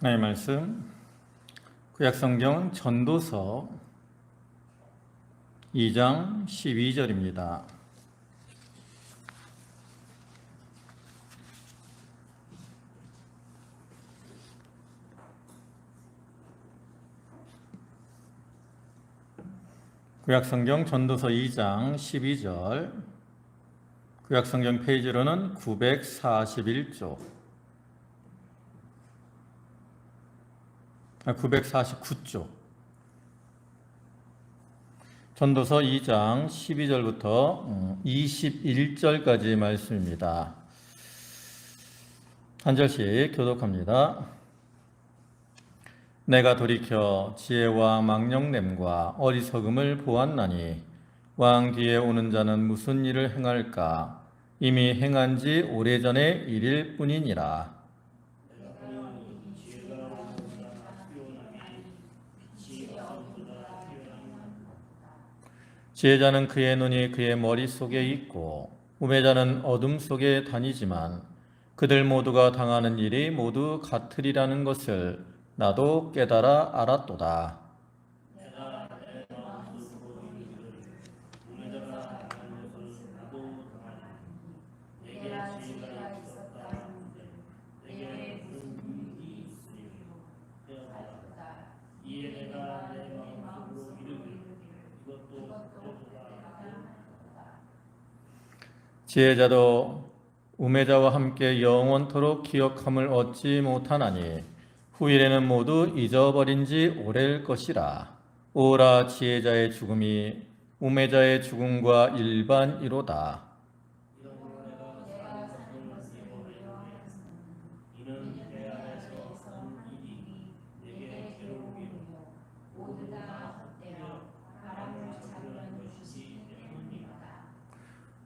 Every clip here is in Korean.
하나님의 말씀 구약성경 전도서 2장 12절입니다. 구약성경 전도서 2장 12절, 구약성경 페이지로는 941쪽, 949쪽. 전도서 2장 12절부터 21절까지 말씀입니다. 한 절씩 교독합니다. 내가 돌이켜 지혜와 망령됨과 어리석음을 보았나니 왕 뒤에 오는 자는 무슨 일을 행할까? 이미 행한 지 오래전의 일일 뿐이니라. 지혜자는 그의 눈이 그의 머릿속에 있고 우매자는 어둠 속에 다니지만 그들 모두가 당하는 일이 모두 같으리라는 것을 나도 깨달아 알았도다. 지혜자도 우매자와 함께 영원토록 기억함을 얻지 못하나니 후일에는 모두 잊어버린 지 오래일 것이라. 오라 지혜자의 죽음이 우매자의 죽음과 일반이로다.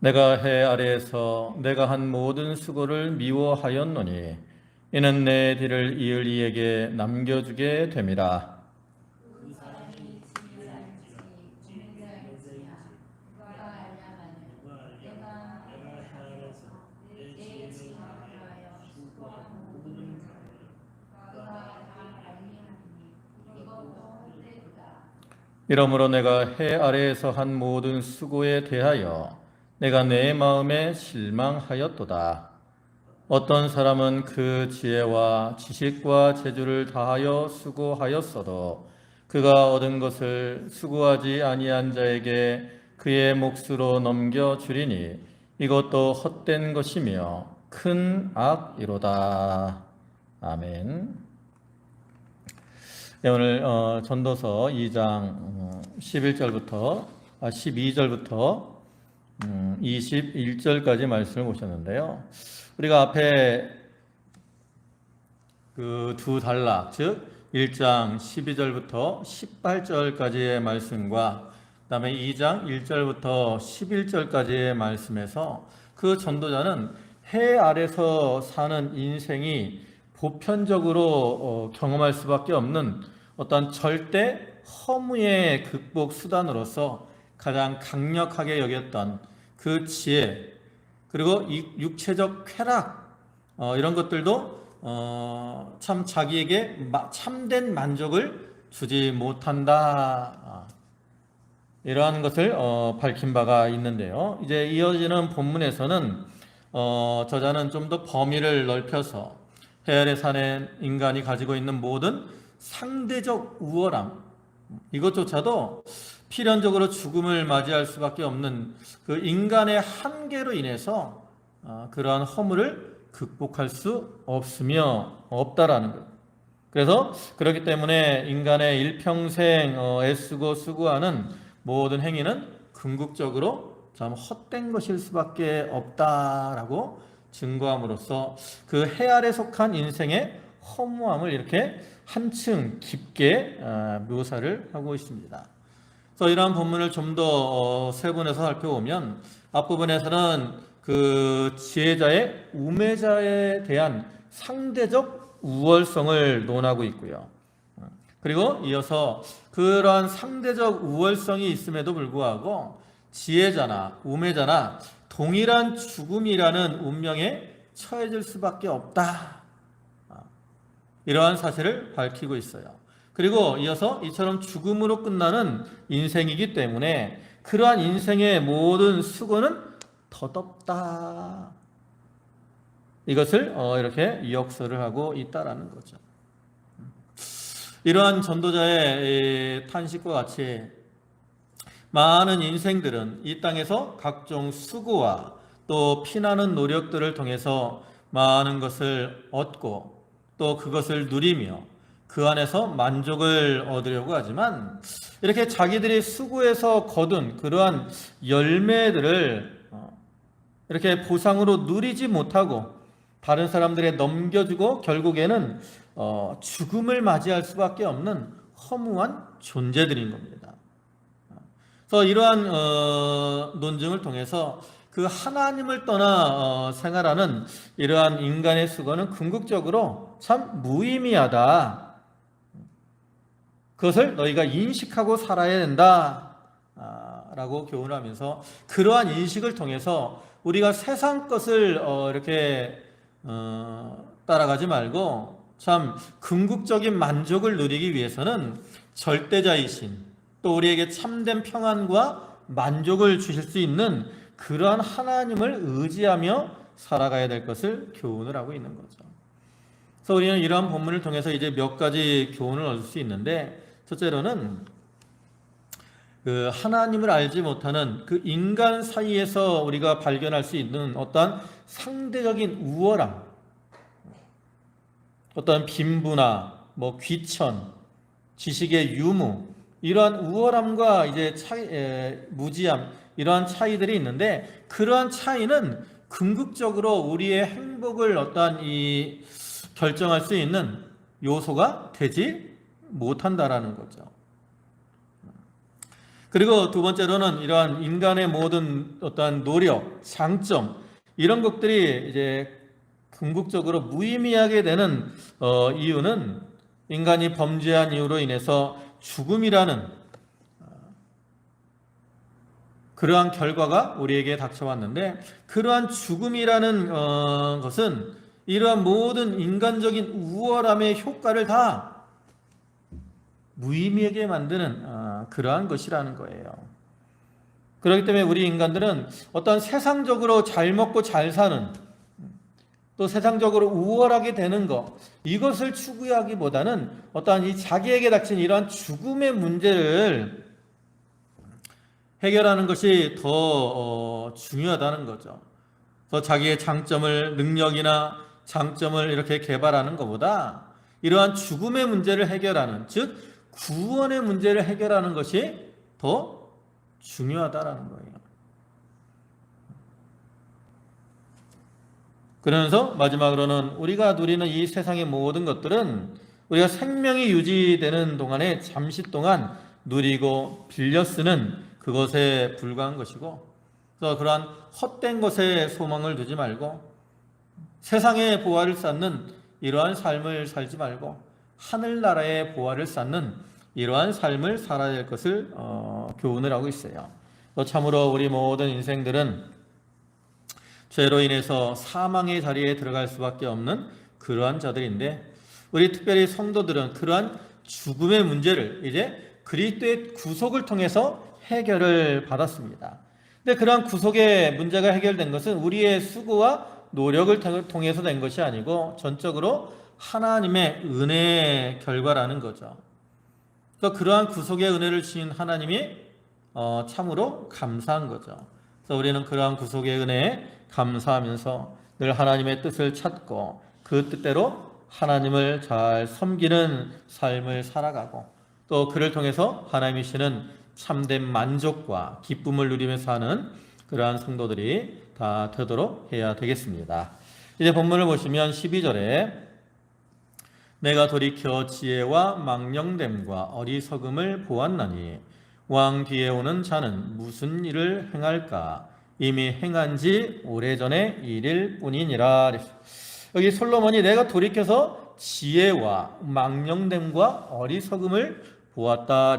내가 해 아래에서 내가 한 모든 수고를 미워하였노니 이는 내 뒤를 이을 이에게 남겨주게 됨이라. 이러므로 내가 해 아래에서 한 모든 수고에 대하여 내가 내 마음에 실망하였도다. 어떤 사람은 그 지혜와 지식과 재주를 다하여 수고하였어도 그가 얻은 것을 수고하지 아니한 자에게 그의 몫으로 넘겨주리니 이것도 헛된 것이며 큰 악이로다. 아멘. 네, 오늘 전도서 2장 12절부터 21절까지 말씀을 보셨는데요. 우리가 앞에 그 두 단락, 즉 1장 12절부터 18절까지의 말씀과 그 다음에 2장 1절부터 11절까지의 말씀에서 그 전도자는 해 아래서 사는 인생이 보편적으로 경험할 수밖에 없는 어떤 절대 허무의 극복 수단으로서 가장 강력하게 여겼던 그 지혜, 그리고 육체적 쾌락, 이런 것들도 참 자기에게 참된 만족을 주지 못한다, 이러한 것을 밝힌 바가 있는데요. 이제 이어지는 본문에서는 저자는 좀 더 범위를 넓혀서 해 아래 사는 인간이 가지고 있는 모든 상대적 우월함, 이것조차도 필연적으로 죽음을 맞이할 수밖에 없는 그 인간의 한계로 인해서 그러한 허물을 극복할 수 없다라는 것. 그래서 그렇기 때문에 인간의 일평생 애쓰고 수고하는 모든 행위는 궁극적으로 참 헛된 것일 수밖에 없다라고 증거함으로써 그 해 아래 속한 인생의 허무함을 이렇게 한층 깊게 묘사를 하고 있습니다. 그래서 이러한 본문을 좀 더 세분해서 살펴보면 앞부분에서는 그 지혜자의 우매자에 대한 상대적 우월성을 논하고 있고요. 그리고 이어서 그러한 상대적 우월성이 있음에도 불구하고 지혜자나 우매자나 동일한 죽음이라는 운명에 처해질 수밖에 없다. 이러한 사실을 밝히고 있어요. 그리고 이어서 이처럼 죽음으로 끝나는 인생이기 때문에 그러한 인생의 모든 수고는 덧없다. 이것을 이렇게 역설을 하고 있다라는 거죠. 이러한 전도자의 탄식과 같이 많은 인생들은 이 땅에서 각종 수고와 또 피나는 노력들을 통해서 많은 것을 얻고 또 그것을 누리며 그 안에서 만족을 얻으려고 하지만 이렇게 자기들이 수고해서 거둔 그러한 열매들을 이렇게 보상으로 누리지 못하고 다른 사람들에 넘겨주고 결국에는 죽음을 맞이할 수밖에 없는 허무한 존재들인 겁니다. 그래서 이러한 논증을 통해서 그 하나님을 떠나 생활하는 이러한 인간의 수고는 궁극적으로 참 무의미하다. 그것을 너희가 인식하고 살아야 된다 라고 교훈을 하면서 그러한 인식을 통해서 우리가 세상 것을 이렇게 따라가지 말고 참 궁극적인 만족을 누리기 위해서는 절대자이신 또 우리에게 참된 평안과 만족을 주실 수 있는 그러한 하나님을 의지하며 살아가야 될 것을 교훈을 하고 있는 거죠. 그래서 우리는 이러한 본문을 통해서 이제 몇 가지 교훈을 얻을 수 있는데, 첫째로는 그 하나님을 알지 못하는 그 인간 사이에서 우리가 발견할 수 있는 어떠한 상대적인 우월함, 어떤 빈부나 귀천, 지식의 유무, 이러한 우월함과 이제 무지함, 이러한 차이들이 있는데 그러한 차이는 궁극적으로 우리의 행복을 어떠한 결정할 수 있는 요소가 되지 못한다라는 거죠. 그리고 두 번째로는 이러한 인간의 모든 어떠한 노력, 장점, 이런 것들이 이제 궁극적으로 무의미하게 되는 이유는 인간이 범죄한 이유로 인해서 죽음이라는 그러한 결과가 우리에게 닥쳐왔는데, 그러한 죽음이라는 것은 이러한 모든 인간적인 우월함의 효과를 다 무의미하게 만드는 그러한 것이라는 거예요. 그렇기 때문에 우리 인간들은 어떤 세상적으로 잘 먹고 잘 사는, 또 세상적으로 우월하게 되는 것, 이것을 추구하기보다는 어떠한 이 자기에게 닥친 이러한 죽음의 문제를 해결하는 것이 더 중요하다는 거죠. 그래서 자기의 장점을, 능력이나 장점을 이렇게 개발하는 것보다 이러한 죽음의 문제를 해결하는, 즉 구원의 문제를 해결하는 것이 더 중요하다는 거예요. 그러면서 마지막으로는 우리가 누리는 이 세상의 모든 것들은 우리가 생명이 유지되는 동안에 잠시 동안 누리고 빌려 쓰는 그것에 불과한 것이고, 그래서 그러한 헛된 것에 소망을 두지 말고 세상의 보화를 쌓는 이러한 삶을 살지 말고 하늘나라의 보화를 쌓는 이러한 삶을 살아야 될 것을 교훈을 하고 있어요. 또 참으로 우리 모든 인생들은 죄로 인해서 사망의 자리에 들어갈 수밖에 없는 그러한 자들인데, 우리 특별히 성도들은 그러한 죽음의 문제를 이제 그리스도의 구속을 통해서 해결을 받았습니다. 근데 그러한 구속의 문제가 해결된 것은 우리의 수고와 노력을 통해서 된 것이 아니고 전적으로 하나님의 은혜의 결과라는 거죠. 그래서 그러한 구속의 은혜를 주신 하나님이 참으로 감사한 거죠. 그래서 우리는 그러한 구속의 은혜에 감사하면서 늘 하나님의 뜻을 찾고 그 뜻대로 하나님을 잘 섬기는 삶을 살아가고, 또 그를 통해서 하나님이 주시는 참된 만족과 기쁨을 누리며 사는 그러한 성도들이 다 되도록 해야 되겠습니다. 이제 본문을 보시면 12절에 내가 돌이켜 지혜와 망령됨과 어리석음을 보았나니 왕 뒤에 오는 자는 무슨 일을 행할까? 이미 행한 지 오래전의 일일 뿐이니라. 여기 솔로몬이 내가 돌이켜서 지혜와 망령됨과 어리석음을 보았다.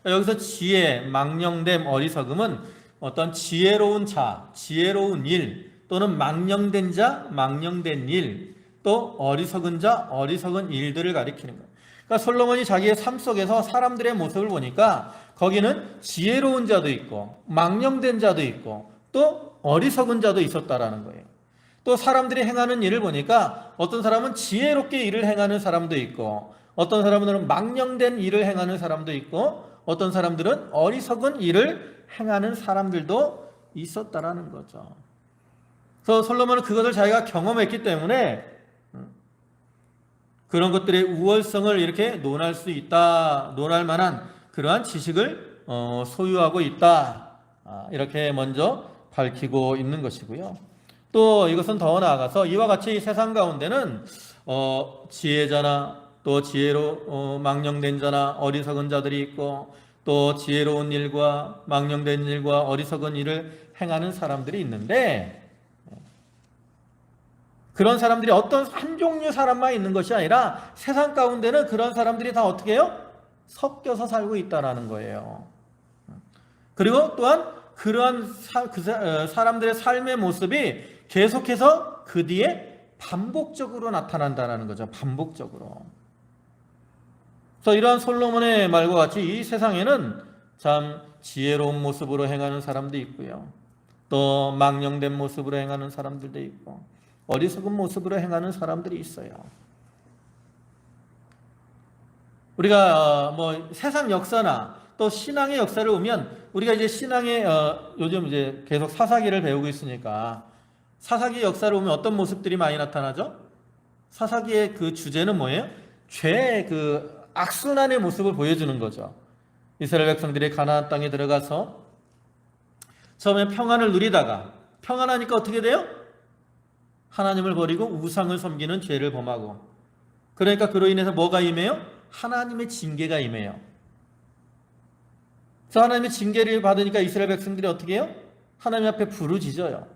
여기서 지혜, 망령됨, 어리석음은 어떤 지혜로운 자, 지혜로운 일, 또는 망령된 자, 망령된 일, 또 어리석은 자, 어리석은 일들을 가리키는 거예요. 그러니까 솔로몬이 자기의 삶 속에서 사람들의 모습을 보니까 거기는 지혜로운 자도 있고 망령된 자도 있고 또 어리석은 자도 있었다라는 거예요. 또 사람들이 행하는 일을 보니까 어떤 사람은 지혜롭게 일을 행하는 사람도 있고 어떤 사람들은 망령된 일을 행하는 사람도 있고 어떤 사람들은 어리석은 일을 행하는 사람들도 있었다라는 거죠. 그래서 솔로몬은 그것을 자기가 경험했기 때문에 그런 것들의 우월성을 이렇게 논할 수 있다, 논할 만한 그러한 지식을 소유하고 있다, 이렇게 먼저 밝히고 있는 것이고요. 또 이것은 더 나아가서 이와 같이 세상 가운데는 지혜자나 또 지혜로 망령된 자나 어리석은 자들이 있고 또 지혜로운 일과 망령된 일과 어리석은 일을 행하는 사람들이 있는데 그런 사람들이 어떤 한 종류 사람만 있는 것이 아니라 세상 가운데는 그런 사람들이 다 어떻게 해요? 섞여서 살고 있다는 거예요. 그리고 또한 그러한 사람들의 삶의 모습이 계속해서 그 뒤에 반복적으로 나타난다는 거죠. 반복적으로. 그래서 이러한 솔로몬의 말과 같이 이 세상에는 참 지혜로운 모습으로 행하는 사람도 있고요. 또 망령된 모습으로 행하는 사람들도 있고 어리석은 모습으로 행하는 사람들이 있어요. 우리가 뭐 세상 역사나 또 신앙의 역사를 보면 우리가 이제 신앙의 요즘 이제 계속 사사기를 배우고 있으니까 사사기 역사를 보면 어떤 모습들이 많이 나타나죠? 사사기의 그 주제는 뭐예요? 죄의 그 악순환의 모습을 보여주는 거죠. 이스라엘 백성들이 가나안 땅에 들어가서 처음에 평안을 누리다가 평안하니까 어떻게 돼요? 하나님을 버리고 우상을 섬기는 죄를 범하고 그러니까 그로 인해서 뭐가 임해요? 하나님의 징계가 임해요. 그래서 하나님의 징계를 받으니까 이스라엘 백성들이 어떻게 해요? 하나님 앞에 부르짖어요.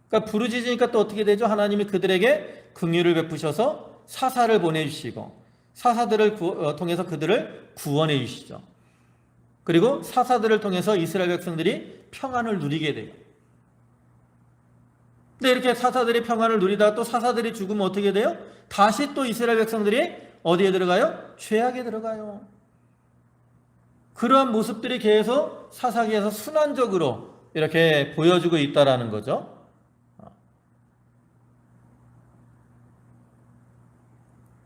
그러니까 부르짖으니까 또 어떻게 되죠? 하나님이 그들에게 긍휼을 베푸셔서 사사를 보내주시고 사사들을 통해서 그들을 구원해 주시죠. 그리고 사사들을 통해서 이스라엘 백성들이 평안을 누리게 돼요. 근데 이렇게 사사들이 평안을 누리다가 또 사사들이 죽으면 어떻게 돼요? 다시 또 이스라엘 백성들이 어디에 들어가요? 죄악에 들어가요. 그러한 모습들이 계속 사사기에서 순환적으로 이렇게 보여주고 있다라는 거죠.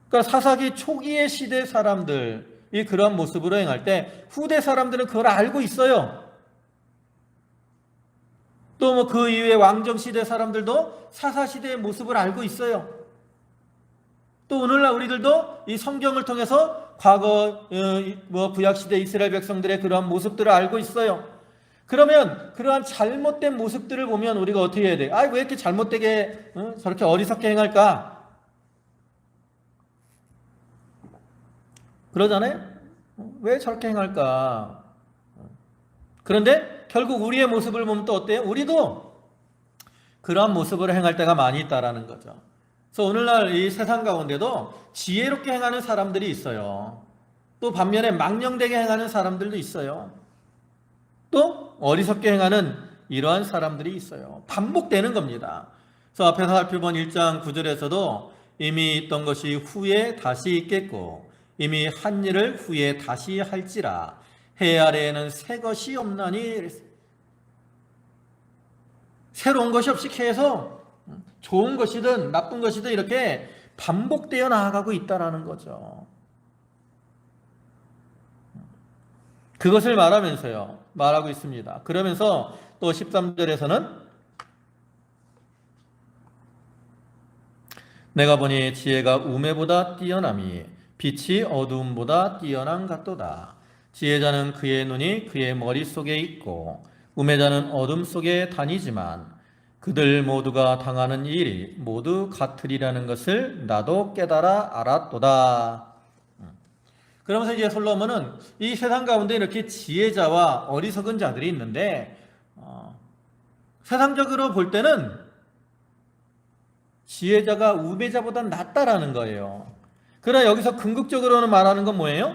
그러니까 사사기 초기의 시대 사람들이 그러한 모습으로 행할 때 후대 사람들은 그걸 알고 있어요. 또 뭐 그 이후에 왕정 시대 사람들도 사사 시대의 모습을 알고 있어요. 또 오늘날 우리들도 이 성경을 통해서 과거 구약 시대 이스라엘 백성들의 그러한 모습들을 알고 있어요. 그러면 그러한 잘못된 모습들을 보면 우리가 어떻게 해야 돼? 왜 이렇게 잘못되게 저렇게 어리석게 행할까? 그러잖아요. 왜 저렇게 행할까? 그런데 결국 우리의 모습을 보면 또 어때요? 우리도 그러한 모습으로 행할 때가 많이 있다라는 거죠. 그래서 오늘날 이 세상 가운데도 지혜롭게 행하는 사람들이 있어요. 또 반면에 망령되게 행하는 사람들도 있어요. 또 어리석게 행하는 이러한 사람들이 있어요. 반복되는 겁니다. 그래서 앞에서 살펴본 1장 9절에서도 이미 있던 것이 후에 다시 있겠고 이미 한 일을 후에 다시 할지라 해 아래에는 새 것이 없나니 새로운 것이 없이 계속 좋은 것이든 나쁜 것이든 이렇게 반복되어 나아가고 있다는 거죠. 그것을 말하고 있습니다. 그러면서 또 13절에서는 내가 보니 지혜가 우매보다 뛰어남이 빛이 어두움보다 뛰어난 같도다. 지혜자는 그의 눈이 그의 머릿속에 있고 우매자는 어둠 속에 다니지만 그들 모두가 당하는 일이 모두 같으리라는 것을 나도 깨달아 알았도다. 그러면서 이제 솔로몬은 이 세상 가운데 이렇게 지혜자와 어리석은 자들이 있는데 세상적으로 볼 때는 지혜자가 우매자보다 낫다라는 거예요. 그러나 여기서 궁극적으로는 말하는 건 뭐예요?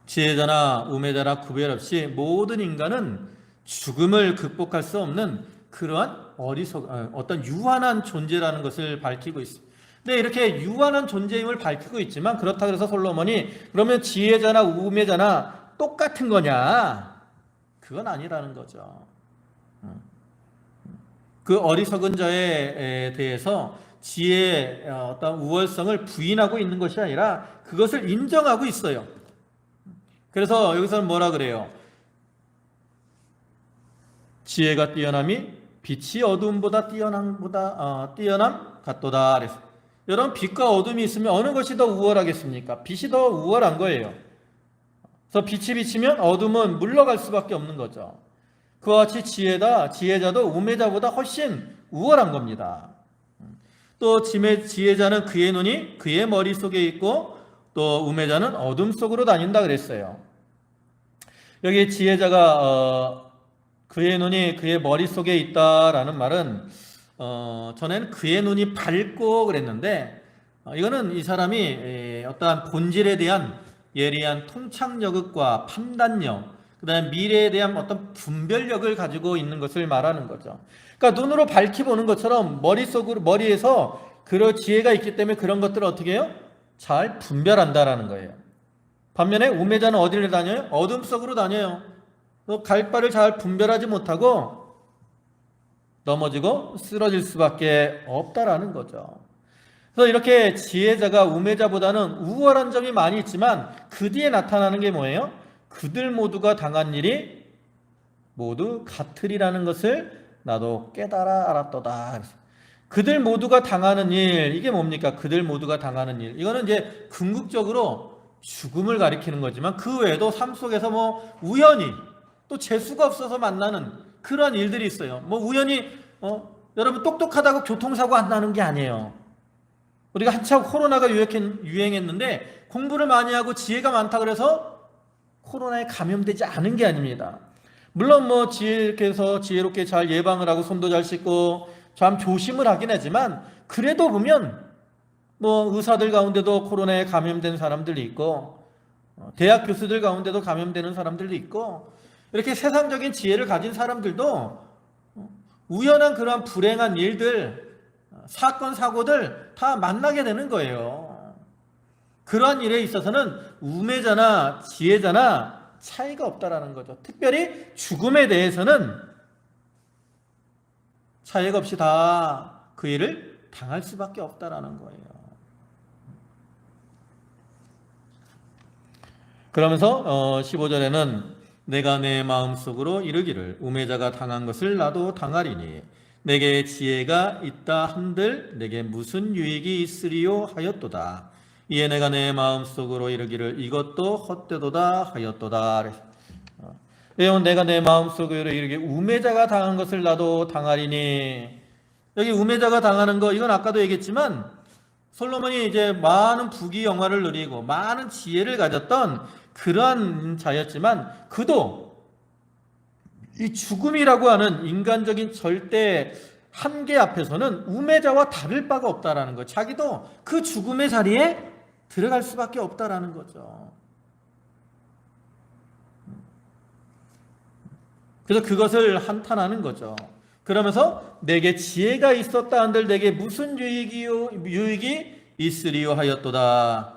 지혜자나 우매자나 구별 없이 모든 인간은 죽음을 극복할 수 없는 그러한 어떤 유한한 존재라는 것을 밝히고 있습니다. 근데 이렇게 유한한 존재임을 밝히고 있지만 그렇다 그래서 솔로몬이 그러면 지혜자나 우매자나 똑같은 거냐? 그건 아니라는 거죠. 그 어리석은 자에 대해서 지혜의 어떤 우월성을 부인하고 있는 것이 아니라 그것을 인정하고 있어요. 그래서 여기서는 뭐라 그래요? 지혜가 뛰어남이 빛이 어둠보다 뛰어남 같도다. 그래서 여러분, 빛과 어둠이 있으면 어느 것이 더 우월하겠습니까? 빛이 더 우월한 거예요. 그래서 빛이 비치면 어둠은 물러갈 수밖에 없는 거죠. 그와 같이 지혜자도 우매자보다 훨씬 우월한 겁니다. 또 지혜자는 그의 눈이 그의 머릿속에 있고 또 우매자는 어둠 속으로 다닌다 그랬어요. 여기 지혜자가 그의 눈이 그의 머릿속에 있다라는 말은 전에는 그의 눈이 밝고 그랬는데 이거는 이 사람이 어떠한 본질에 대한 예리한 통찰력과 판단력, 그 다음에 미래에 대한 어떤 분별력을 가지고 있는 것을 말하는 거죠. 그러니까 눈으로 밝히 보는 것처럼 머리에서 그런 지혜가 있기 때문에 그런 것들을 어떻게 해요? 잘 분별한다라는 거예요. 반면에 우매자는 어디를 다녀요? 어둠 속으로 다녀요. 갈 바를 잘 분별하지 못하고 넘어지고 쓰러질 수밖에 없다라는 거죠. 그래서 이렇게 지혜자가 우매자보다는 우월한 점이 많이 있지만 그 뒤에 나타나는 게 뭐예요? 그들 모두가 당한 일이 모두 같으리라는 것을 나도 깨달아 알았도다. 그들 모두가 당하는 일, 이게 뭡니까? 그들 모두가 당하는 일. 이거는 이제 궁극적으로 죽음을 가리키는 거지만 그 외에도 삶 속에서 뭐 우연히 또 재수가 없어서 만나는 그러한 일들이 있어요. 뭐 우연히 여러분 똑똑하다고 교통사고 안 나는 게 아니에요. 우리가 한참 코로나가 유행했는데 공부를 많이 하고 지혜가 많다 그래서 코로나에 감염되지 않은 게 아닙니다. 물론 뭐 지혜롭게 잘 예방을 하고 손도 잘 씻고 참 조심을 하긴 하지만 그래도 보면 뭐 의사들 가운데도 코로나에 감염된 사람들이 있고 대학 교수들 가운데도 감염되는 사람들도 있고 이렇게 세상적인 지혜를 가진 사람들도 우연한 그러한 불행한 일들, 사건, 사고들 다 만나게 되는 거예요. 그러한 일에 있어서는 우매자나 지혜자나 차이가 없다라는 거죠. 특별히 죽음에 대해서는 차이가 없이 다 그 일을 당할 수밖에 없다라는 거예요. 그러면서 15절에는 내가 내 마음속으로 이르기를 우매자가 당한 것을 나도 당하리니 내게 지혜가 있다 한들 내게 무슨 유익이 있으리요 하였도다. 이에 내가 내 마음속으로 이르기를 이것도 헛되도다 하였도다. 왜요? 내가 내 마음속으로 이르기를 우매자가 당한 것을 나도 당하리니. 여기 우매자가 당하는 거, 이건 아까도 얘기했지만 솔로몬이 이제 많은 부귀 영화를 누리고 많은 지혜를 가졌던 그러한 자였지만 그도 이 죽음이라고 하는 인간적인 절대 한계 앞에서는 우매자와 다를 바가 없다라는 거예요. 자기도 그 죽음의 자리에 들어갈 수밖에 없다라는 거죠. 그래서 그것을 한탄하는 거죠. 그러면서 내게 지혜가 있었다 한들 내게 무슨 유익이 있으리요 하였도다.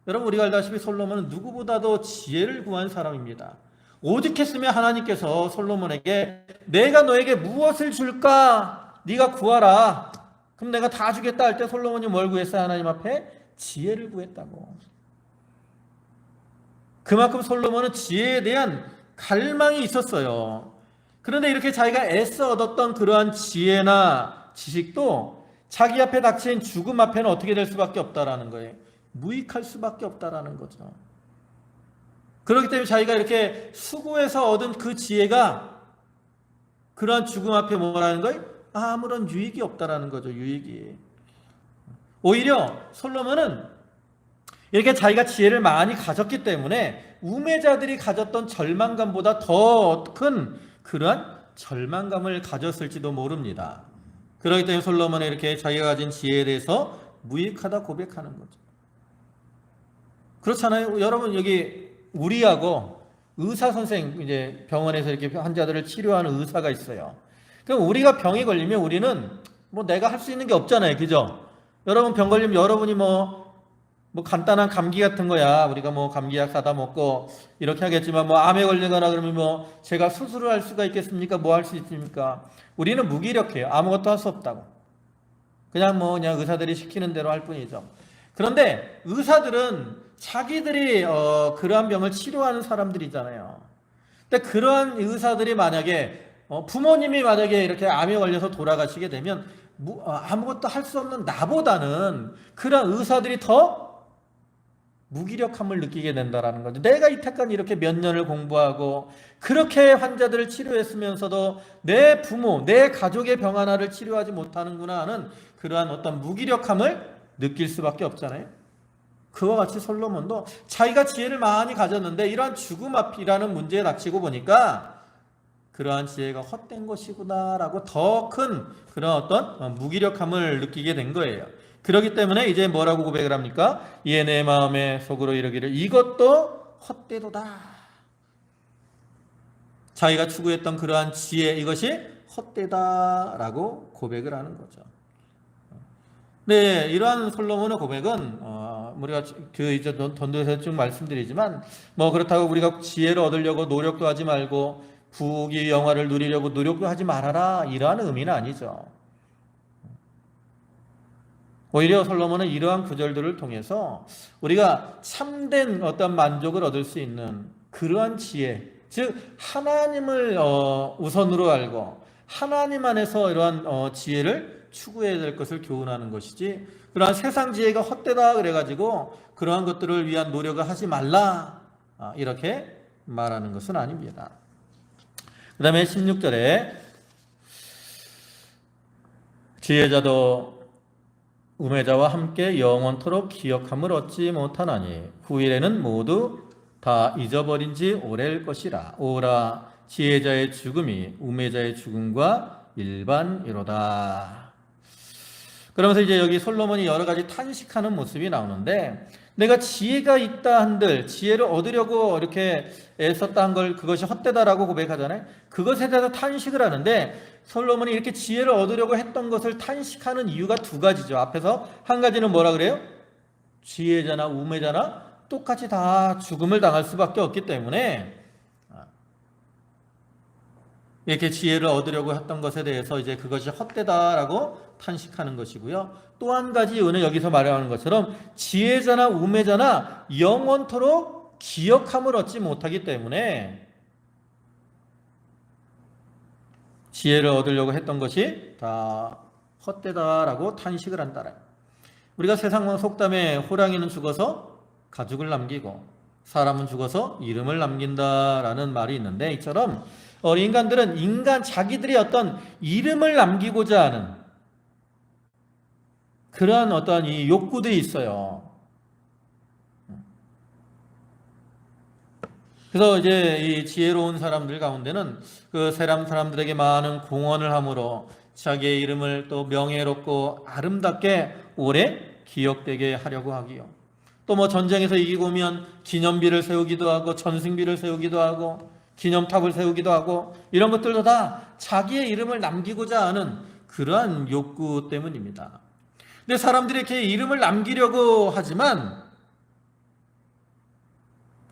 여러분, 우리가 알다시피 솔로몬은 누구보다도 지혜를 구한 사람입니다. 오직 했으면 하나님께서 솔로몬에게 내가 너에게 무엇을 줄까? 네가 구하라. 그럼 내가 다 주겠다 할 때 솔로몬이 뭘 구했어요? 하나님 앞에 지혜를 구했다고. 그만큼 솔로몬은 지혜에 대한 갈망이 있었어요. 그런데 이렇게 자기가 애써 얻었던 그러한 지혜나 지식도 자기 앞에 닥친 죽음 앞에는 어떻게 될 수밖에 없다라는 거예요. 무익할 수밖에 없다라는 거죠. 그렇기 때문에 자기가 이렇게 수고해서 얻은 그 지혜가 그러한 죽음 앞에 뭐라는 거예요? 아무런 유익이 없다라는 거죠. 유익이. 오히려 솔로몬은 이렇게 자기가 지혜를 많이 가졌기 때문에 우매자들이 가졌던 절망감보다 더 큰 그러한 절망감을 가졌을지도 모릅니다. 그렇기 때문에 솔로몬은 이렇게 자기가 가진 지혜에 대해서 무익하다 고백하는 거죠. 그렇잖아요. 여러분, 여기 우리하고 의사 선생, 이제 병원에서 이렇게 환자들을 치료하는 의사가 있어요. 그럼 우리가 병이 걸리면 우리는 뭐 내가 할 수 있는 게 없잖아요. 그죠? 여러분 병 걸리면 여러분이 뭐 간단한 감기 같은 거야. 우리가 뭐 감기약 사다 먹고 이렇게 하겠지만 뭐 암에 걸리거나 그러면 뭐 제가 수술을 할 수가 있겠습니까? 뭐 할 수 있습니까? 우리는 무기력해요. 아무것도 할 수 없다고. 그냥 의사들이 시키는 대로 할 뿐이죠. 그런데 의사들은 자기들이 그러한 병을 치료하는 사람들이잖아요. 근데 그러한 의사들이 만약에 부모님이 만약에 이렇게 암에 걸려서 돌아가시게 되면 아무것도 할 수 없는 나보다는 그런 의사들이 더 무기력함을 느끼게 된다라는 거죠. 내가 이때까지 이렇게 몇 년을 공부하고 그렇게 환자들을 치료했으면서도 내 부모, 내 가족의 병 하나를 치료하지 못하는구나 하는 그러한 어떤 무기력함을 느낄 수밖에 없잖아요. 그와 같이 솔로몬도 자기가 지혜를 많이 가졌는데 이러한 죽음 앞이라는 문제에 닥치고 보니까 그러한 지혜가 헛된 것이구나라고 더 큰 그런 어떤 무기력함을 느끼게 된 거예요. 그렇기 때문에 이제 뭐라고 고백을 합니까? 이에 내 마음에 속으로 이르기를 이것도 헛되도다. 자기가 추구했던 그러한 지혜 이것이 헛되다라고 고백을 하는 거죠. 네, 이러한 솔로몬의 고백은 우리가 이제 전도에서 쭉 말씀드리지만 뭐 그렇다고 우리가 지혜를 얻으려고 노력도 하지 말고 부귀 영화를 누리려고 노력도 하지 말아라 이러한 의미는 아니죠. 오히려 솔로몬은 이러한 구절들을 통해서 우리가 참된 어떤 만족을 얻을 수 있는 그러한 지혜, 즉 하나님을 우선으로 알고 하나님 안에서 이러한 지혜를 추구해야 될 것을 교훈하는 것이지 그러한 세상 지혜가 헛되다 그래가지고 그러한 것들을 위한 노력을 하지 말라 이렇게 말하는 것은 아닙니다. 그 다음에 16절에 지혜자도 우매자와 함께 영원토록 기억함을 얻지 못하나니 후일에는 모두 다 잊어버린 지 오래일 것이라. 오라 지혜자의 죽음이 우매자의 죽음과 일반이로다. 그러면서 이제 여기 솔로몬이 여러 가지 탄식하는 모습이 나오는데 내가 지혜가 있다 한들 지혜를 얻으려고 이렇게 애썼다 한 걸 그것이 헛되다라고 고백하잖아요. 그것에 대해서 탄식을 하는데 솔로몬이 이렇게 지혜를 얻으려고 했던 것을 탄식하는 이유가 두 가지죠. 앞에서 한 가지는 뭐라 그래요? 지혜자나 우매자나 똑같이 다 죽음을 당할 수밖에 없기 때문에 이렇게 지혜를 얻으려고 했던 것에 대해서 이제 그것이 헛되다라고 탄식하는 것이고요. 또 한 가지 이유는 여기서 말하는 것처럼 지혜자나 우매자나 영원토록 기억함을 얻지 못하기 때문에 지혜를 얻으려고 했던 것이 다 헛되다라고 탄식을 한다라. 우리가 세상 속담에 호랑이는 죽어서 가죽을 남기고 사람은 죽어서 이름을 남긴다라는 말이 있는데 이처럼 인간들은 자기들이 어떤 이름을 남기고자 하는 그러한 어떤 이 욕구들이 있어요. 그래서 이제 이 지혜로운 사람들 가운데는 그 사람들에게 많은 공헌을 함으로 자기의 이름을 또 명예롭고 아름답게 오래 기억되게 하려고 하기요. 또 뭐 전쟁에서 이기고 오면 기념비를 세우기도 하고 전승비를 세우기도 하고 기념탑을 세우기도 하고 이런 것들도 다 자기의 이름을 남기고자 하는 그러한 욕구 때문입니다. 근데 사람들이 이렇게 이름을 남기려고 하지만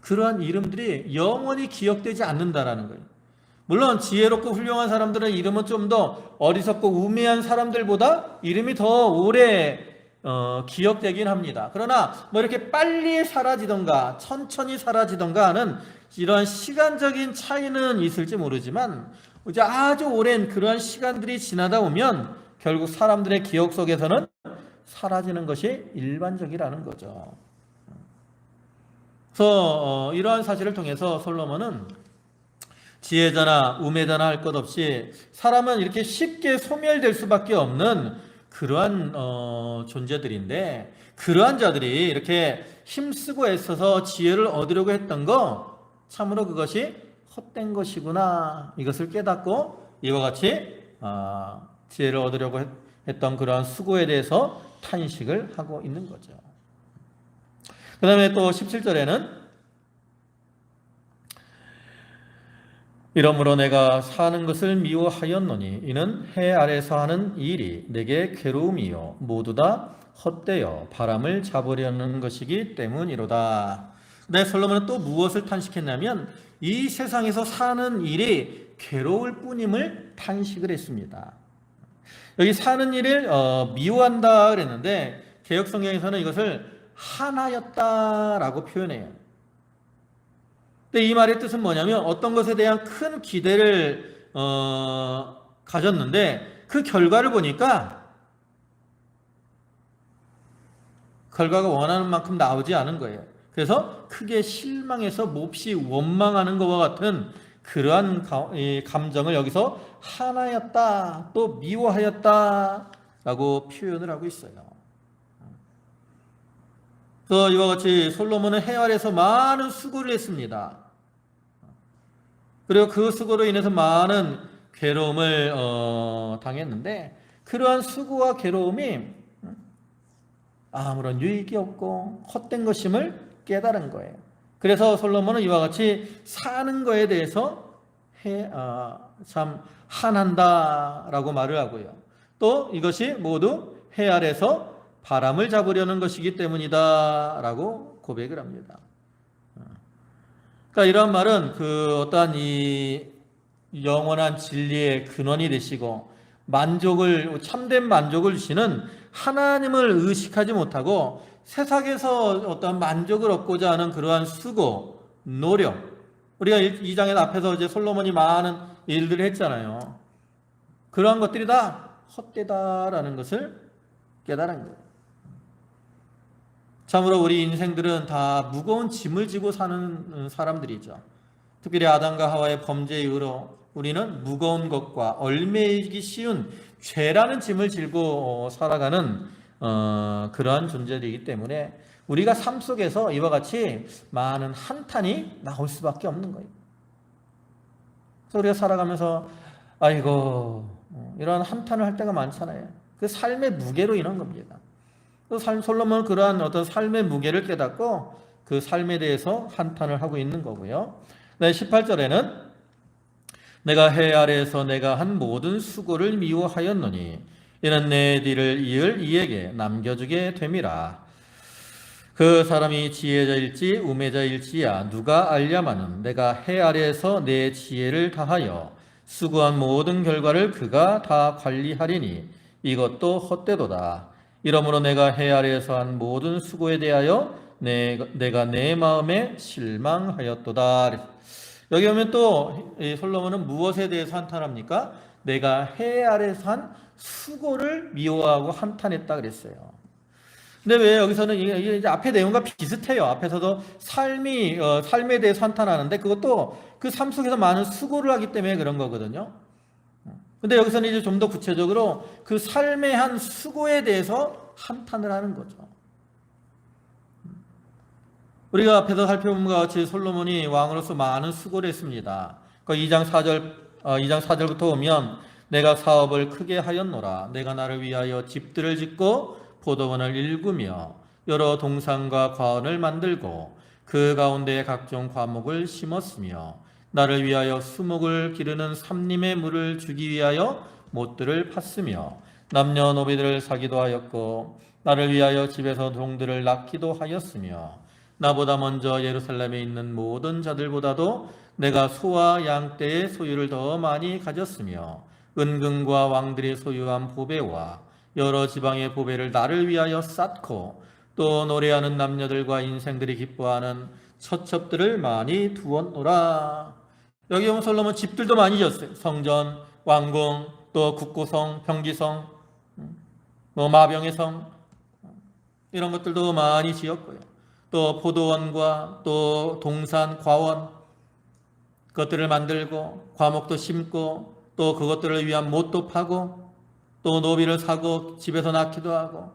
그러한 이름들이 영원히 기억되지 않는다라는 거예요. 물론 지혜롭고 훌륭한 사람들은 이름은 좀 더 어리석고 우매한 사람들보다 이름이 더 오래 기억되긴 합니다. 그러나 뭐 이렇게 빨리 사라지던가 천천히 사라지던가 하는 이러한 시간적인 차이는 있을지 모르지만 이제 아주 오랜 그러한 시간들이 지나다 보면 결국 사람들의 기억 속에서는 사라지는 것이 일반적이라는 거죠. 그래서 이러한 사실을 통해서 솔로몬은 지혜자나 우매자나 할 것 없이 사람은 이렇게 쉽게 소멸될 수밖에 없는 그러한 존재들인데 그러한 자들이 이렇게 힘쓰고 애써서 지혜를 얻으려고 했던 거 참으로 그것이 헛된 것이구나 이것을 깨닫고 이와 같이 지혜를 얻으려고 했던 그러한 수고에 대해서 탄식을 하고 있는 거죠. 그 다음에 또 17절에는 이러므로 내가 사는 것을 미워하였노니 이는 해 아래서 하는 일이 내게 괴로움이요 모두 다 헛되어 바람을 잡으려는 것이기 때문이로다. 네, 솔로몬은 또 무엇을 탄식했냐면 이 세상에서 사는 일이 괴로울 뿐임을 탄식을 했습니다. 여기 사는 일을 미워한다 그랬는데 개역 성경에서는 이것을 한하였다라고 표현해요. 근데 이 말의 뜻은 뭐냐면 어떤 것에 대한 큰 기대를 가졌는데 그 결과를 보니까 결과가 원하는 만큼 나오지 않은 거예요. 그래서 크게 실망해서 몹시 원망하는 것과 같은 그러한 감정을 여기서 하나였다, 또 미워하였다 라고 표현을 하고 있어요. 그래서 이와 같이 솔로몬은 해 아래에서 많은 수고를 했습니다. 그리고 그 수고로 인해서 많은 괴로움을 당했는데 그러한 수고와 괴로움이 아무런 유익이 없고 헛된 것임을 깨달은 거예요. 그래서 솔로몬은 이와 같이 사는 거에 대해서 참 한한다라고 말을 하고요. 또 이것이 모두 해 아래서 바람을 잡으려는 것이기 때문이다라고 고백을 합니다. 그러니까 이런 말은 그 어떠한 이 영원한 진리의 근원이 되시고 참된 만족을 주시는 하나님을 의식하지 못하고 세상에서 어떤 만족을 얻고자 하는 그러한 수고, 노력. 우리가 이 장의 앞에서 이제 솔로몬이 많은 일들을 했잖아요. 그러한 것들이 다 헛되다라는 것을 깨달은 거예요. 참으로 우리 인생들은 다 무거운 짐을 지고 사는 사람들이죠. 특별히 아담과 하와의 범죄 이후로 우리는 무거운 것과 얽매이기 쉬운 죄라는 짐을 지고 살아가는 그러한 존재들이기 때문에 우리가 삶 속에서 이와 같이 많은 한탄이 나올 수밖에 없는 거예요. 그래서 우리가 살아가면서 아이고 이런 한탄을 할 때가 많잖아요. 그 삶의 무게로 인한 겁니다. 솔로몬은 그러한 어떤 삶의 무게를 깨닫고 그 삶에 대해서 한탄을 하고 있는 거고요. 18절에는 내가 해 아래에서 내가 한 모든 수고를 미워하였노니 이는 내 뒤를 이을 이에게 남겨주게 됨이라. 그 사람이 지혜자일지 우매자일지야 누가 알랴마는 내가 해 아래에서 내 지혜를 다하여 수고한 모든 결과를 그가 다 관리하리니 이것도 헛되도다. 이러므로 내가 해 아래에서 한 모든 수고에 대하여 내가 내 마음에 실망하였도다. 여기 오면 또 솔로몬은 무엇에 대해서 한탄합니까? 내가 해 아래에서 한 수고를 미워하고 한탄했다 그랬어요. 근데 왜 여기서는 이게 이제 앞의 내용과 비슷해요. 앞에서도 삶에 대해서 한탄하는데 그것도 그 삶 속에서 많은 수고를 하기 때문에 그런 거거든요. 근데 여기서는 이제 좀 더 구체적으로 그 삶의 한 수고에 대해서 한탄을 하는 거죠. 우리가 앞에서 살펴본 것 같이 솔로몬이 왕으로서 많은 수고를 했습니다. 2장 4절부터 보면 내가 사업을 크게 하였노라. 내가 나를 위하여 집들을 짓고 포도원을 일구며 여러 동산과 과원을 만들고 그 가운데에 각종 과목을 심었으며 나를 위하여 수목을 기르는 삼림의 물을 주기 위하여 못들을 팠으며 남녀노비들을 사기도 하였고 나를 위하여 집에서 종들을 낳기도 하였으며 나보다 먼저 예루살렘에 있는 모든 자들보다도 내가 소와 양떼의 소유를 더 많이 가졌으며 은금과 왕들이 소유한 보배와 여러 지방의 보배를 나를 위하여 쌓고 또 노래하는 남녀들과 인생들이 기뻐하는 처첩들을 많이 두었노라. 여기 보면 솔로몬 집들도 많이 지었어요. 성전, 왕궁, 또 국고성, 병기성, 마병의 성 이런 것들도 많이 지었고요. 또 포도원과 또 동산, 과원 그것들을 만들고 과목도 심고 또 그것들을 위한 못도 파고 또 노비를 사고 집에서 낳기도 하고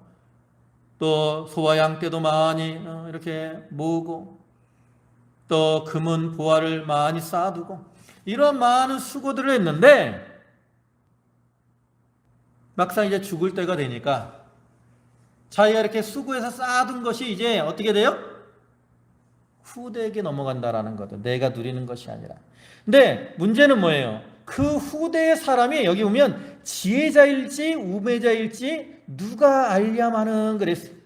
또 소와 양떼도 많이 이렇게 모으고 또 금은 보화를 많이 쌓아두고 이런 많은 수고들을 했는데 막상 이제 죽을 때가 되니까 자기가 이렇게 수고해서 쌓아둔 것이 이제 어떻게 돼요? 후대에게 넘어간다라는 거죠. 내가 누리는 것이 아니라. 근데 문제는 뭐예요? 그 후대의 사람이 여기 보면 지혜자일지 우매자일지 누가 알랴마는 그랬어요.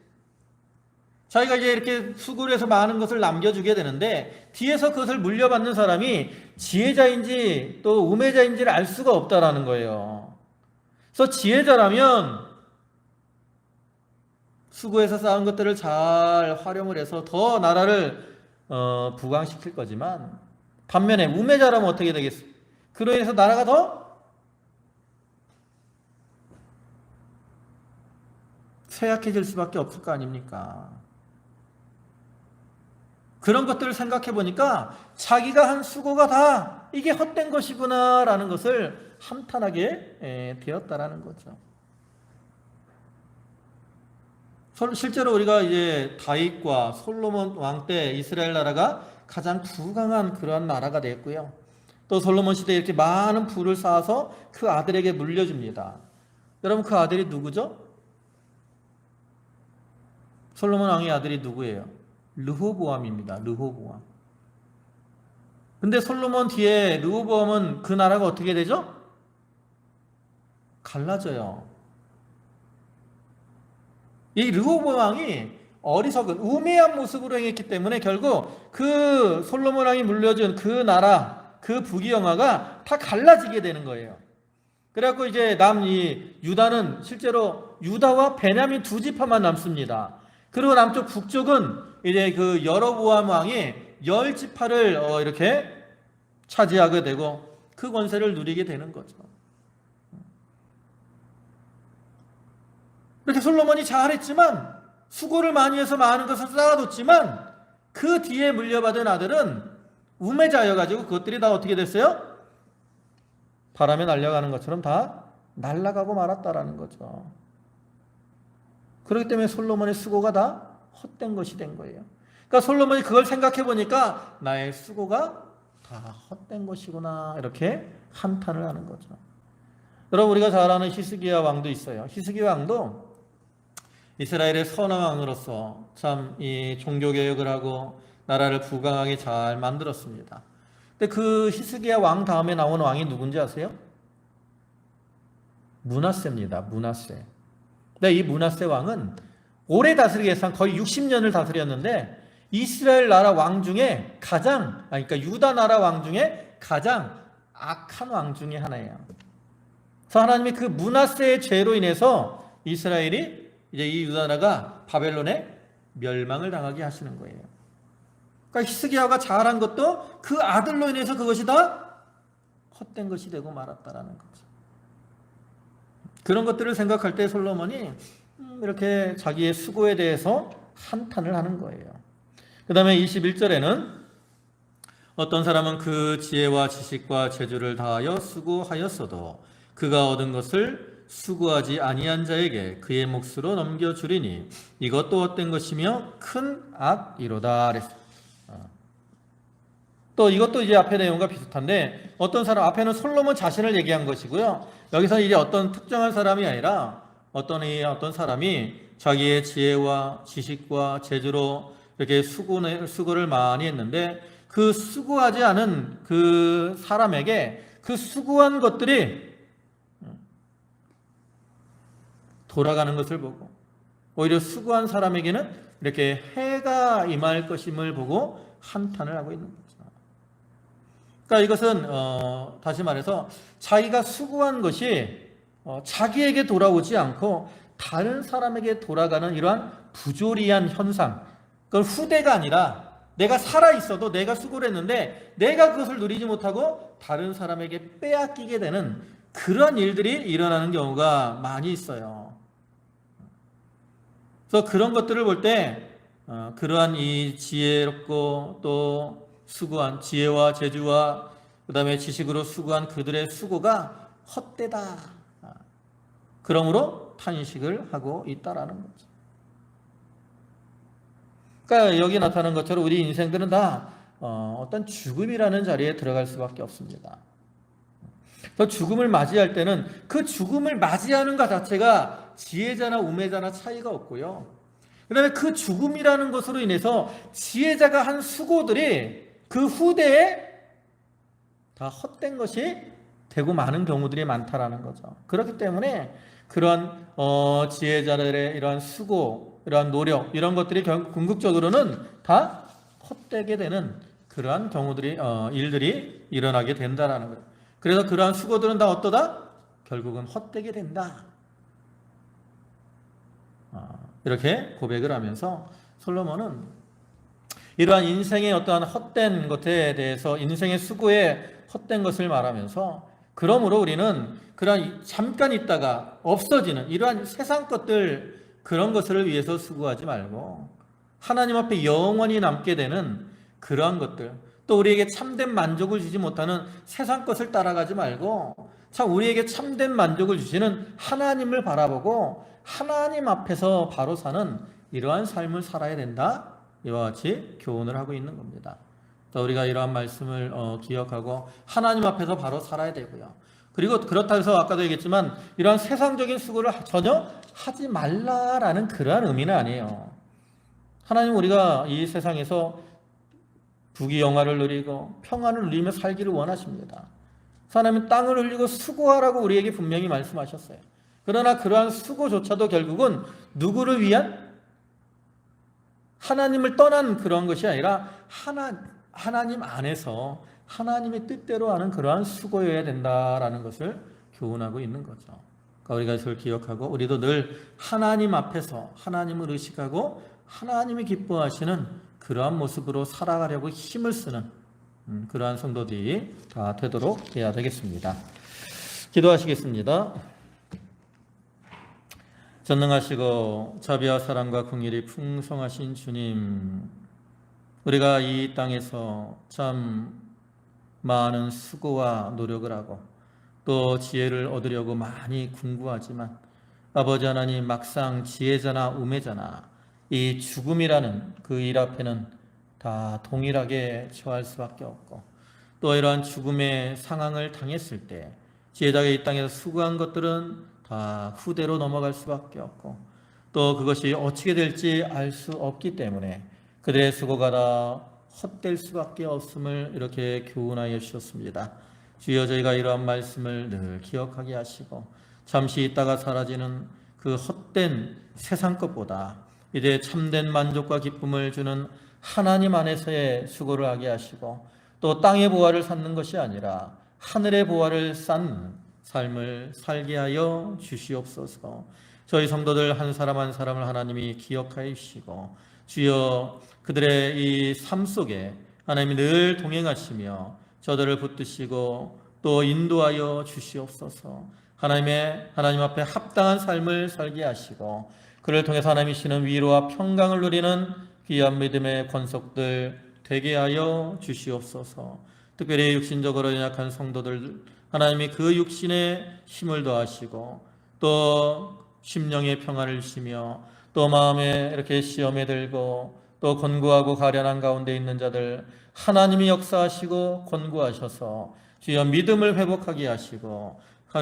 자기가 이제 이렇게 수고를 해서 많은 것을 남겨주게 되는데 뒤에서 그것을 물려받는 사람이 지혜자인지 또 우매자인지를 알 수가 없다라는 거예요. 그래서 지혜자라면 수고해서 쌓은 것들을 잘 활용을 해서 더 나라를 부강시킬 거지만 반면에 우매자라면 어떻게 되겠어요? 그로 인해서 나라가 더 쇠약해질 수밖에 없을 거 아닙니까? 그런 것들을 생각해 보니까 자기가 한 수고가 다 이게 헛된 것이구나라는 것을 한탄하게 되었다라는 거죠. 실제로 우리가 이제 다윗과 솔로몬 왕 때 이스라엘 나라가 가장 부강한 그러한 나라가 됐고요. 또 솔로몬 시대에 이렇게 많은 부를 쌓아서 그 아들에게 물려줍니다. 여러분 그 아들이 누구죠? 솔로몬 왕의 아들이 누구예요? 르호보암입니다. 르호보암. 근데 솔로몬 뒤에 르호보암은 그 나라가 어떻게 되죠? 갈라져요. 이 르호보암 왕이 어리석은 우매한 모습으로 행했기 때문에 결국 그 솔로몬 왕이 물려준 그 나라, 그 부귀영화가 다 갈라지게 되는 거예요. 그래갖고 이제 이 유다는 실제로 유다와 베냐민 두 지파만 남습니다. 그리고 남쪽 북쪽은 이제 그 여로보암 왕이 10지파를 이렇게 차지하게 되고 그 권세를 누리게 되는 거죠. 이렇게 솔로몬이 잘했지만 수고를 많이 해서 많은 것을 쌓아뒀지만 그 뒤에 물려받은 아들은 우매자여가지고 그것들이 다 어떻게 됐어요? 바람에 날려가는 것처럼 다 날아가고 말았다라는 거죠. 그렇기 때문에 솔로몬의 수고가 다 헛된 것이 된 거예요. 그러니까 솔로몬이 그걸 생각해 보니까 나의 수고가 다 헛된 것이구나 이렇게 한탄을 하는 거죠. 여러분 우리가 잘 아는 히스기야 왕도 있어요. 히스기야 왕도 이스라엘의 선한 왕으로서 참 이 종교개혁을 하고 나라를 부강하게 잘 만들었습니다. 근데 그 히스기야 왕 다음에 나온 왕이 누군지 아세요? 므낫세입니다. 므낫세. 근데 이 므낫세 왕은 오래 다스리기 위해서 거의 60년을 다스렸는데 이스라엘 나라 왕 중에 그러니까 유다 나라 왕 중에 가장 악한 왕 중에 하나예요. 그래서 하나님이 그 므낫세의 죄로 인해서 이스라엘이 이제 이 유다 나라가 바벨론에 멸망을 당하게 하시는 거예요. 그러니까 히스기야가 잘한 것도 그 아들로 인해서 그것이 다 헛된 것이 되고 말았다라는 거죠. 그런 것들을 생각할 때 솔로몬이 이렇게 자기의 수고에 대해서 한탄을 하는 거예요. 그 다음에 21절에는 어떤 사람은 그 지혜와 지식과 재주를 다하여 수고하였어도 그가 얻은 것을 수고하지 아니한 자에게 그의 몫으로 넘겨주리니 이것도 헛된 것이며 큰 악이로다 그랬어요. 또 이것도 이제 앞의 내용과 비슷한데 어떤 사람 앞에는 솔로몬 자신을 얘기한 것이고요. 여기서 이제 어떤 특정한 사람이 아니라 어떤 사람이 자기의 지혜와 지식과 재주로 이렇게 수고를 많이 했는데 그 수고하지 않은 그 사람에게 그 수고한 것들이 돌아가는 것을 보고 오히려 수고한 사람에게는 이렇게 해가 임할 것임을 보고 한탄을 하고 있는 거죠. 그러니까 이것은 다시 말해서 자기가 수고한 것이 자기에게 돌아오지 않고 다른 사람에게 돌아가는 이러한 부조리한 현상, 그건 후대가 아니라 내가 살아있어도 내가 수고를 했는데 내가 그것을 누리지 못하고 다른 사람에게 빼앗기게 되는 그런 일들이 일어나는 경우가 많이 있어요. 그래서 그런 것들을 볼 때 그러한 이 지혜롭고 또 수고한 지혜와 재주와 그 다음에 지식으로 수고한 그들의 수고가 헛되다. 그러므로 탄식을 하고 있다라는 거죠. 그러니까 여기 나타난 것처럼 우리 인생들은 다 어떤 죽음이라는 자리에 들어갈 수밖에 없습니다. 그 죽음을 맞이할 때는 그 죽음을 맞이하는 것 자체가 지혜자나 우매자나 차이가 없고요. 그다음에 그 죽음이라는 것으로 인해서 지혜자가 한 수고들이 그 후대에 다 헛된 것이 되고 마는 경우들이 많다라는 거죠. 그렇기 때문에 그러한 지혜자들의 이러한 수고, 이러한 노력, 이런 것들이 궁극적으로는 다 헛되게 되는 그러한 경우들이 일들이 일어나게 된다라는 거예요. 그래서 그러한 수고들은 다 어떠다? 결국은 헛되게 된다. 이렇게 고백을 하면서 솔로몬은 이러한 인생의 어떠한 헛된 것에 대해서 인생의 수고에 헛된 것을 말하면서 그러므로 우리는 그러한 잠깐 있다가 없어지는 이러한 세상 것들 그런 것을 위해서 수고하지 말고 하나님 앞에 영원히 남게 되는 그러한 것들 또 우리에게 참된 만족을 주지 못하는 세상 것을 따라가지 말고 참 우리에게 참된 만족을 주시는 하나님을 바라보고 하나님 앞에서 바로 사는 이러한 삶을 살아야 된다. 이와 같이 교훈을 하고 있는 겁니다. 우리가 이러한 말씀을 기억하고 하나님 앞에서 바로 살아야 되고요. 그리고 그렇다고 해서 아까도 얘기했지만 이러한 세상적인 수고를 전혀 하지 말라라는 그러한 의미는 아니에요. 하나님은 우리가 이 세상에서 부귀영화를 누리고 평안을 누리며 살기를 원하십니다. 하나님은 땅을 흘리고 수고하라고 우리에게 분명히 말씀하셨어요. 그러나 그러한 수고조차도 결국은 누구를 위한? 하나님을 떠난 그런 것이 아니라 하나님 안에서 하나님의 뜻대로 하는 그러한 수고여야 된다라는 것을 교훈하고 있는 거죠. 그러니까 우리가 이것을 기억하고 우리도 늘 하나님 앞에서 하나님을 의식하고 하나님이 기뻐하시는 그러한 모습으로 살아가려고 힘을 쓰는 그러한 성도들이 다 되도록 해야 되겠습니다. 기도하시겠습니다. 전능하시고 자비와 사랑과 긍휼이 풍성하신 주님, 우리가 이 땅에서 참 많은 수고와 노력을 하고 또 지혜를 얻으려고 많이 궁구하지만 아버지 하나님 막상 지혜자나 우매자나 이 죽음이라는 그 일 앞에는 다 동일하게 처할 수밖에 없고 또 이러한 죽음의 상황을 당했을 때 지혜자가 이 땅에서 수고한 것들은 다 후대로 넘어갈 수밖에 없고 또 그것이 어떻게 될지 알 수 없기 때문에 그들의 수고가 다 헛될 수밖에 없음을 이렇게 교훈하여 주셨습니다. 주여 저희가 이러한 말씀을 늘 기억하게 하시고 잠시 있다가 사라지는 그 헛된 세상 것보다 이제 참된 만족과 기쁨을 주는 하나님 안에서의 수고를 하게 하시고 또 땅의 보화를 쌓는 것이 아니라 하늘의 보화를 쌓는 삶을 살게 하여 주시옵소서. 저희 성도들 한 사람 한 사람을 하나님이 기억하여 주시고 주여 그들의 이 삶 속에 하나님이 늘 동행하시며 저들을 붙드시고 또 인도하여 주시옵소서. 하나님 앞에 합당한 삶을 살게 하시고 그를 통해서 하나님이 주시는 위로와 평강을 누리는 귀한 믿음의 권속들 되게 하여 주시옵소서. 특별히 육신적으로 연약한 성도들 하나님이 그 육신에 힘을 더하시고 또 심령의 평안을 주시며 또 마음에 이렇게 시험에 들고 또 권고하고 가련한 가운데 있는 자들 하나님이 역사하시고 권고하셔서 주여 믿음을 회복하게 하시고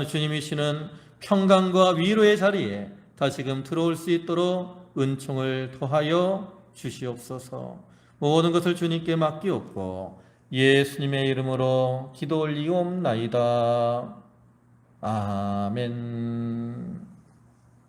주님이 주시는 평강과 위로의 자리에 다시금 들어올 수 있도록 은총을 더하여 주시옵소서. 모든 것을 주님께 맡기옵고 예수님의 이름으로 기도 올리옵나이다. 아멘.